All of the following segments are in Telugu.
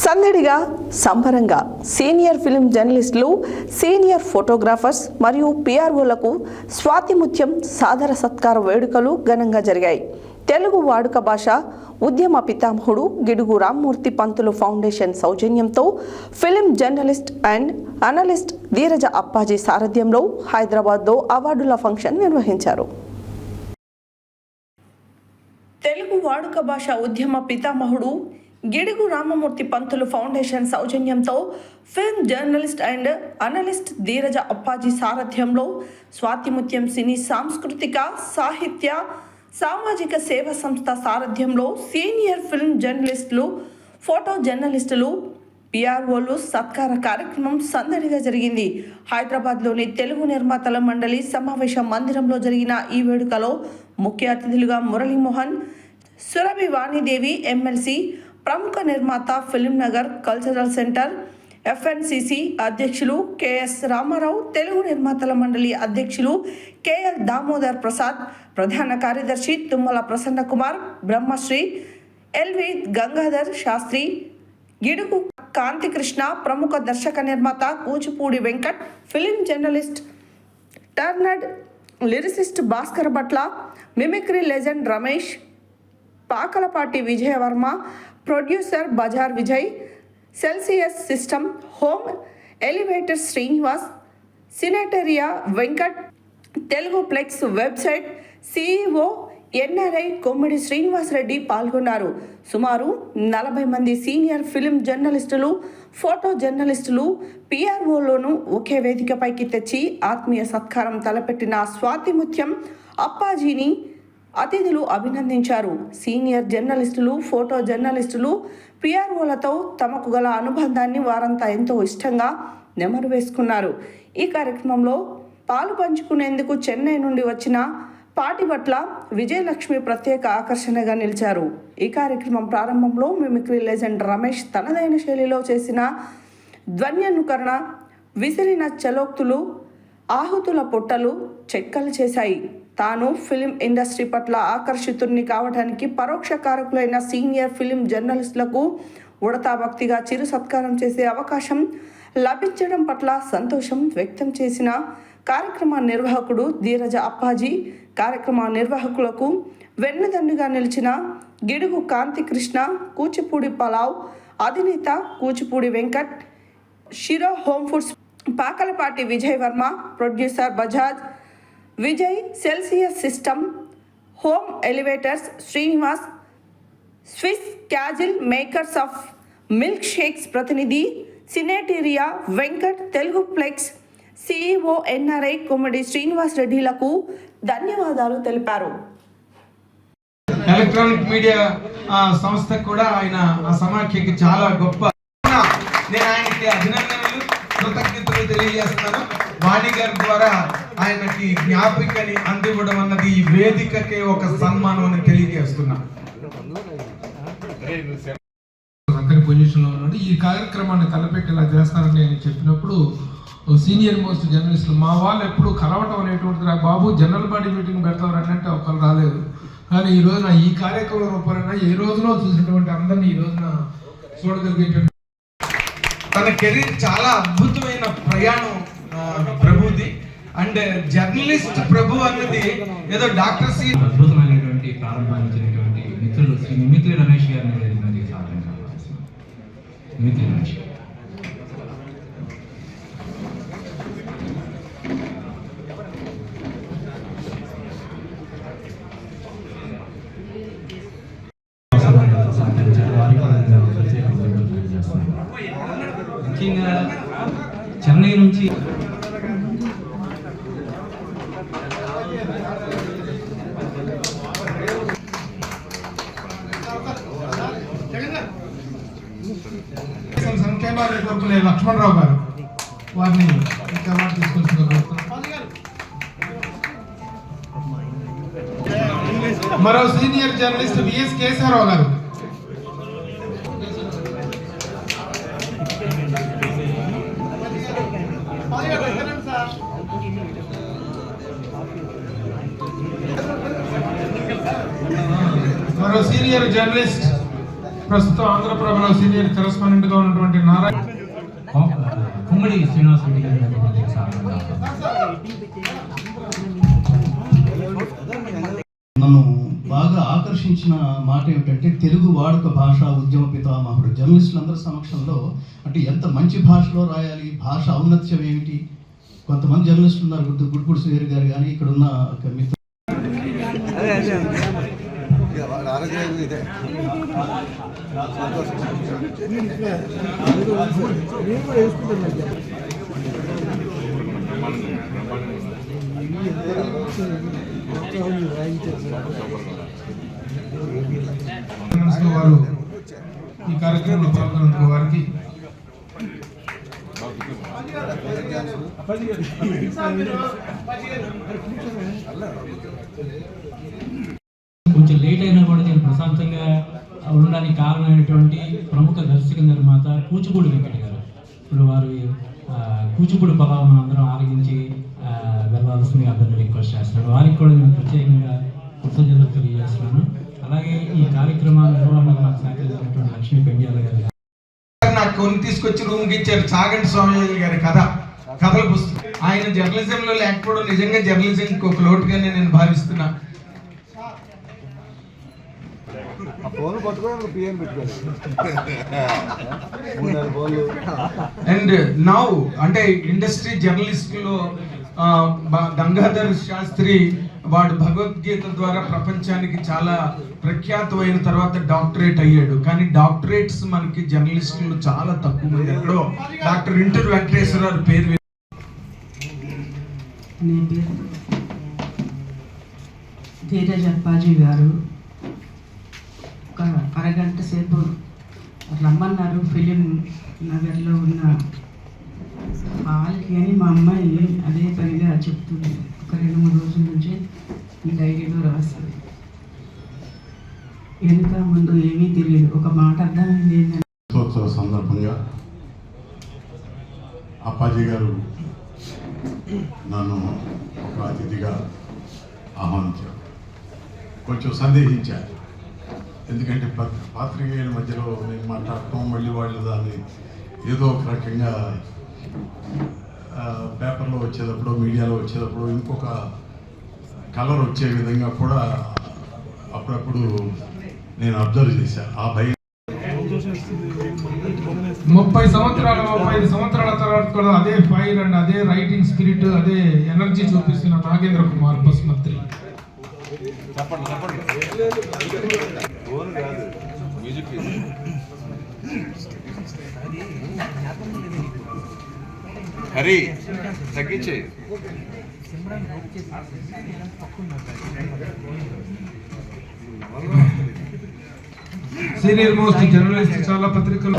సందడిగా సంబరంగా సీనియర్ ఫిల్మ్ జర్నలిస్టులు, సీనియర్ ఫోటోగ్రాఫర్స్ మరియు పిఆర్ఓలకు స్వాతిముత్యం సాదర సత్కార వేడుకలు ఘనంగా జరిగాయి. తెలుగు వాడుక భాష ఉద్యమ పితామహుడు గిడుగు రామ్మూర్తి పంతులు ఫౌండేషన్ సౌజన్యంతో film journalist and analyst ధీరజ Appaji సారథ్యంలో హైదరాబాద్లో అవార్డుల ఫంక్షన్ నిర్వహించారు. తెలుగు వాడుక భాష ఉద్యమ పితామహుడు గిడుగు రామ్మూర్తి పంతులు ఫౌండేషన్ సౌజన్యంతో film journalist and analyst ధీరజ Appaji సారథ్యంలో స్వాతిముత్యం సినీ సాంస్కృతిక సాహిత్య సామాజిక సేవా సంస్థ సారథ్యంలో సీనియర్ ఫిల్మ్ జర్నలిస్టులు, ఫోటో జర్నలిస్టులు, పిఆర్ఓలు సత్కార కార్యక్రమం సందడిగా జరిగింది. హైదరాబాద్లోని తెలుగు నిర్మాతల మండలి సమావేశ మందిరంలో జరిగిన ఈ వేడుకలో ముఖ్య అతిథులుగా మురళీమోహన్, సురభి వాణిదేవి ఎమ్మెల్సీ, ప్రముఖ నిర్మాత film Nagar cultural centre FNCC అధ్యక్షులు కెఎస్ రామారావు, తెలుగు నిర్మాతల మండలి అధ్యక్షులు కెఎల్ దామోదర్ ప్రసాద్, ప్రధాన కార్యదర్శి తుమ్మల ప్రసన్న కుమార్, బ్రహ్మశ్రీ ఎల్వి గంగాధర్ శాస్త్రి, గిడుగు కాంతికృష్ణ, ప్రముఖ దర్శక నిర్మాత Kuchipudi Venkat, film journalist turned lyricist Bhaskar Bhatla, mimicry legend Ramesh, Pakalapati Vijayavarma, producer Bazar Vijay, Celsius system home elevator Srinivas, Cineteria Venkat, Telugu Plex website CEO NRI Kommidi Srinivas Reddy పాల్గొన్నారు. సుమారు 40 మంది సీనియర్ ఫిల్మ్ జర్నలిస్టులు, ఫోటో జర్నలిస్టులు, పిఆర్ఓలను ఒకే వేదికపైకి తెచ్చి ఆత్మీయ సత్కారం తలపెట్టిన స్వాతిముత్యం అప్పాజీని అతిథులు అభినందించారు. సీనియర్ జర్నలిస్టులు, ఫోటో జర్నలిస్టులు, పిఆర్ఓలతో తమకు గల అనుబంధాన్ని వారంతా ఎంతో ఇష్టంగా నెమరు వేసుకున్నారు. ఈ కార్యక్రమంలో పాలు పంచుకునేందుకు చెన్నై నుండి వచ్చిన పాటిబట్ల విజయలక్ష్మి ప్రత్యేక ఆకర్షణగా నిలిచారు. ఈ కార్యక్రమం ప్రారంభంలో మిమిక్రీ లెజెండ్ రమేష్ తనదైన శైలిలో చేసిన ధ్వన్యానుకరణ, విసిరిన చలోక్తులు, ఆహుతుల పొట్టలు చెక్కలు చేశాయి. తాను ఫిలిం ఇండస్ట్రీ పట్ల ఆకర్షితుడిని కావడానికి పరోక్ష కారకులైన సీనియర్ ఫిలిం జర్నలిస్టులకు ఉడతా భక్తిగా చిరు సత్కారం చేసే అవకాశం లభించడం పట్ల సంతోషం వ్యక్తం చేసిన కార్యక్రమ నిర్వాహకుడు ధీరజ అప్పాజీ, కార్యక్రమ నిర్వాహకులకు వెన్నుదన్నుగా నిలిచిన గిడుగు కాంతికృష్ణ, కూచిపూడి పలావ్ అధినేత Kuchipudi Venkat, Shiro home foods Pakalapati Vijayavarma, producer Bajaj Vijay, Celsius system home elevators Srinivas, Swiss castle makers of milk shakes ప్రతినిధి Cineteria Venkat, Telugu Plex CEO NRI Kommidi Srinivas రెడ్డిలకు ధన్యవాదాలు తెలిపారు. ఎలక్ట్రానిక్ మీడియా సంస్థకు కూడా ఆయన ఆ సమాఖ్యకి చాలా గొప్ప, నేను ఆయనకి అభినందనలు కృతజ్ఞతలు తెలియజేస్తున్నాను. వాణి గారి ద్వారా ఆయనకి జ్ఞాపికని అందివ్వడం అన్నది ఈ వేదికకే ఒక సన్మానం అని తెలియజేస్తున్నా. పొజిషన్లో ఉన్నాడు. ఈ కార్యక్రమాన్ని తలపెట్టేలా చేస్తారని నేను చెప్పినప్పుడు సీనియర్ మోస్ట్ జర్నలిస్టులు మా వాళ్ళు ఎప్పుడు కలవటం అనేటువంటిది, బాబు జనరల్ బాడీ మీటింగ్ పెడతారు అంటే ఒకరు రాలేదు. కానీ ఈ రోజున ఈ కార్యక్రమం రూపంలో ఏ రోజులో చూసినటువంటి అందరినీ ఈ రోజున చూడగలిగేటువంటి తన కెరీర్ చాలా అద్భుతమైన ప్రయాణం ప్రభుది. అండ్ జర్నలిస్ట్ ప్రభు అన్నది ఏదో డాక్టర్ సి అద్భుతమైనటువంటి ప్రారంభించినటువంటి మిత్రులు శ్రీ మిమిక్రీ రమేష్ గారిని మిమిక్రీ రమేష్ ముఖ్యంగా చెన్నై నుంచి సంక్షేమాన్ని కోరుకునే లక్ష్మణరావు గారు వారిని తీసుకొచ్చిన మరో సీనియర్ జర్నలిస్ట్ విఎస్ కేశవరావు గారు, మరో సీనియర్ జర్నలిస్ట్ ప్రస్తుతం ఆంధ్రప్రభలో సీనియర్ కరెస్పాండెంట్గా ఉన్నటువంటి నారాయణ కుమ్మడి శ్రీనివాస రెడ్డి గారి ప్రత్యేక స్వాగతం. నన్ను బాగా ఆకర్షించిన మాట ఏమిటంటే తెలుగు వాడుక భాష ఉద్యమ పితామహుడు జర్నలిస్టులందరి సమక్షంలో అంటే ఎంత మంచి భాషలో రాయాలి, భాష ఔన్నత్యం ఏమిటి. కొంతమంది జర్నలిస్టులు ఉన్నారు, గుడ్పూడి సుధీర్ గారు కానీ ఇక్కడ ఉన్న ఒక మిత్రులు. వారు ఈ కార్యక్రమంలో పాల్గొన్న వారికి కొంచెం లేట్ అయినా కూడా నేను ప్రశాంతంగా ఉండడానికి కారణమైనటువంటి ప్రముఖ దర్శక నిర్మాత కూచిపూడి వెంకట గారు. ఇప్పుడు వారు కూచిపూడి పదాలు మనం అందరం ఆరగించి వెళ్ళాల్సిందిగా అందరినీ రిక్వెస్ట్ చేస్తున్నాను. వారికి కూడా నేను ప్రత్యేకంగా కృతజ్ఞతలు తెలియజేస్తున్నాను. అలాగే ఈ కార్యక్రమాల నిర్వహణకు నాకు సహకరించినటువంటి లక్ష్మీ పెండియాల గారు నాకు కొన్ని తీసుకొచ్చి రూమ్కి ఇచ్చారు. చాగంటి స్వామి గారి కథల పుస్తకం. ఆయన జర్నలిజంలో లేకపోవడం నిజంగా జర్నలిజంకి ఒక లోటుగానే నేను భావిస్తున్నా. అండ్ నౌ అంటే ఇండస్ట్రీ జర్నలిస్టులో గంగాధర్ శాస్త్రి వాడు భగవద్గీత ద్వారా ప్రపంచానికి చాలా ప్రఖ్యాతమైన తర్వాత డాక్టరేట్ అయ్యాడు. కానీ డాక్టరేట్స్ మనకి జర్నలిస్టులు చాలా తక్కువ మంది. ఎక్కడో డాక్టర్ ఇంటర్ వెంకటేశ్వరరావు పేరు ధీరజ్ అప్పాజీ గారు ఒక అరగంట సేపు రమ్మన్నారు ఫిలిం నగర్లో ఉన్న హాల్కి అని. మా అమ్మాయి అదే పనిగా చెప్తుంది. ఒక 2-3 రోజుల నుంచి ఈ డైరీలో రాస్తుంది. వెనుక ముందు ఏమీ తెలియదు. ఒక మాట అర్థమైంది ఏంటంటే సందర్భంగా అప్పాజీ గారు నన్ను ఒక అతిథిగా ఆహ్వానించారు. కొంచెం సందేహించారు, ఎందుకంటే పాత్రికేయుల మధ్యలో నేను మాట్లాడటం మళ్ళీ వాళ్ళు దాన్ని ఏదో ఒక రకంగా పేపర్లో వచ్చేటప్పుడు మీడియాలో వచ్చేటప్పుడు ఇంకొక కలర్ వచ్చే విధంగా కూడా అప్పుడప్పుడు నేను అబ్జర్వ్ చేశాను. ఆ భయం 35 సంవత్సరాల తర్వాత కూడా అదే ఫైర్ అండ్ అదే రైటింగ్ స్పిరిట్, అదే ఎనర్జీ చూపిస్తున్న నాగేంద్ర కుమార్ బస్మత్రి. హరి తగ్గించే సీనియర్ మోస్ట్ జర్నలిస్ట్, చాలా పత్రికలు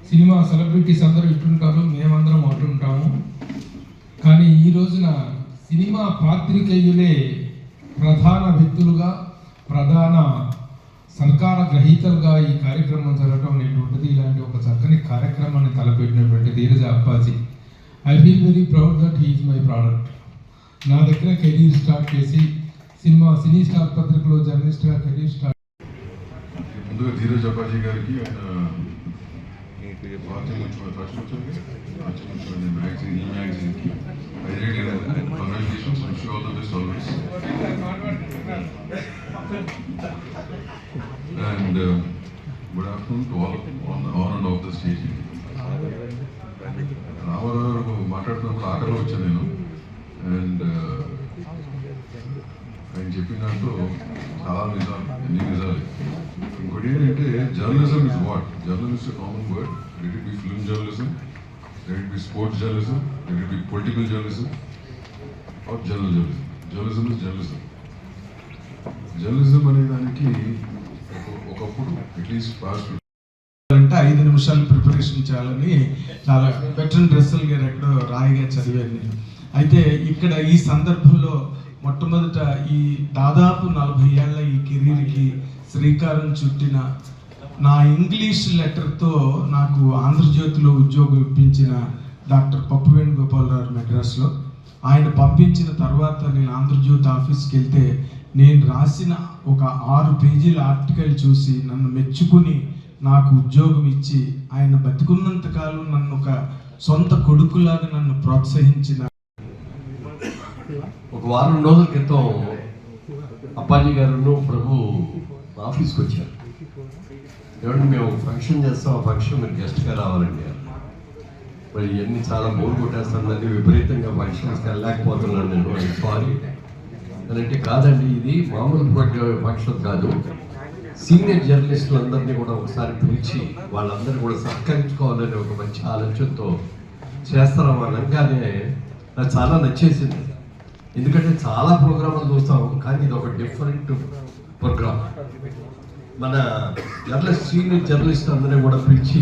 సినిమా సెలబ్రిటీస్ అందరూ ఇట్టుంటారు, మేమందరం అటుంటాము. కానీ ఈ రోజున సినిమా పాత్రికేయులే ప్రధాన వ్యక్తులుగా, ప్రధాన సర్కార గ్రహీతలుగా ఈ కార్యక్రమం జరగడం అనేటువంటిది, ఇలాంటి ఒక చక్కని కార్యక్రమాన్ని తలపెట్టినటువంటి Dheeraj Appaji. I feel very proud that he's my product. నా దగ్గర కెరీర్ స్టార్ట్ చేసి సినీ స్టార్ పత్రికలో జర్నలిస్ట్గా కెరీర్ స్టార్ట్. ముందుగా ధీరజ్ అప్పాజీ గారికి మ్యాగజైన్కి congratulations, wish you all the best always. And good afternoon to all on and off the stage. Ramarao మాట్లాడుతున్నప్పుడు ఆటలో వచ్చాను నేను. అండ్ ఆయన చెప్పినట్టు చాలా నిజాలు, ఎన్ని నిజాలు. ఇంకోటి ఏంటంటే journalism is what? Journalism is common word. Let it be film journalism, let it be sports journalism, let it be political journalism are journal journalism. Journalism is journalism. Journalism అనే దానికి ఒకప్పుడు అట్లీస్ట్ పాస్ట్ అంటే 5 నిమిషాలు ప్రిపరేషన్ చేయాలని చాలా వెటరన్ డ్రెస్సులు గారు ఎక్కడో రాయిగా చదివాను నేను. అయితే ఇక్కడ ఈ సందర్భంలో మొట్టమొదట ఈ దాదాపు 40 ఏళ్ల ఈ కెరీర్కి శ్రీకారం చుట్టిన నా ఇంగ్లీష్ లెటర్తో నాకు ఆంధ్రజ్యోతిలో ఉద్యోగం ఇప్పించిన డాక్టర్ పప్పు వేణుగోపాలరావు మెడ్రాస్లో, ఆయన పంపించిన తర్వాత నేను ఆంధ్రజ్యోతి ఆఫీస్కి వెళ్తే నేను రాసిన ఒక 6 పేజీల ఆర్టికల్ చూసి నన్ను మెచ్చుకుని నాకు ఉద్యోగం ఇచ్చి ఆయన బతికున్నంతకాలం నన్ను ఒక సొంత కొడుకులాగా నన్ను ప్రోత్సహించిన. ఒక వారం రోజుల క్రితం అప్పాజీ గారు ప్రభు ఆఫీస్కి వచ్చారు. ఏమంటే మేము ఫంక్షన్ చేస్తాం, ఆ ఫంక్షన్ మీరు గెస్ట్గా రావాలండి. మరి ఇవన్నీ చాలా బోర్ కొట్టేస్తుందండి, విపరీతంగా ఫంక్షన్స్కి వెళ్ళలేకపోతున్నాను నేను, సారీ అంటే. కాదండి, ఇది మామూలు ఫంక్షన్ కాదు, సీనియర్ జర్నలిస్టులందరినీ కూడా ఒకసారి పిలిచి వాళ్ళందరూ కూడా సత్కరించుకోవాలని ఒక మంచి ఆలోచనతో చేస్తాం అనగానే నాకు చాలా నచ్చేసింది. ఎందుకంటే చాలా ప్రోగ్రాములు చూస్తాం, కానీ ఇది ఒక డిఫరెంట్ ప్రోగ్రామ్. మన సీనియర్ జర్నలిస్ట్ అందరినీ కూడా పిలిచి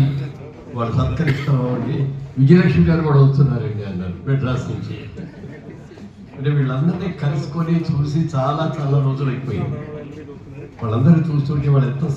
వాళ్ళు సత్కరిస్తామండి. విజయలక్ష్మి గారు కూడా వస్తున్నారండి అన్నారు మెడ్రాస్ నుంచి. అంటే వీళ్ళందరినీ కలుసుకొని చూసి చాలా చాలా రోజులు అయిపోయింది. వాళ్ళందరూ చూస్తుంటే వాళ్ళు ఎంత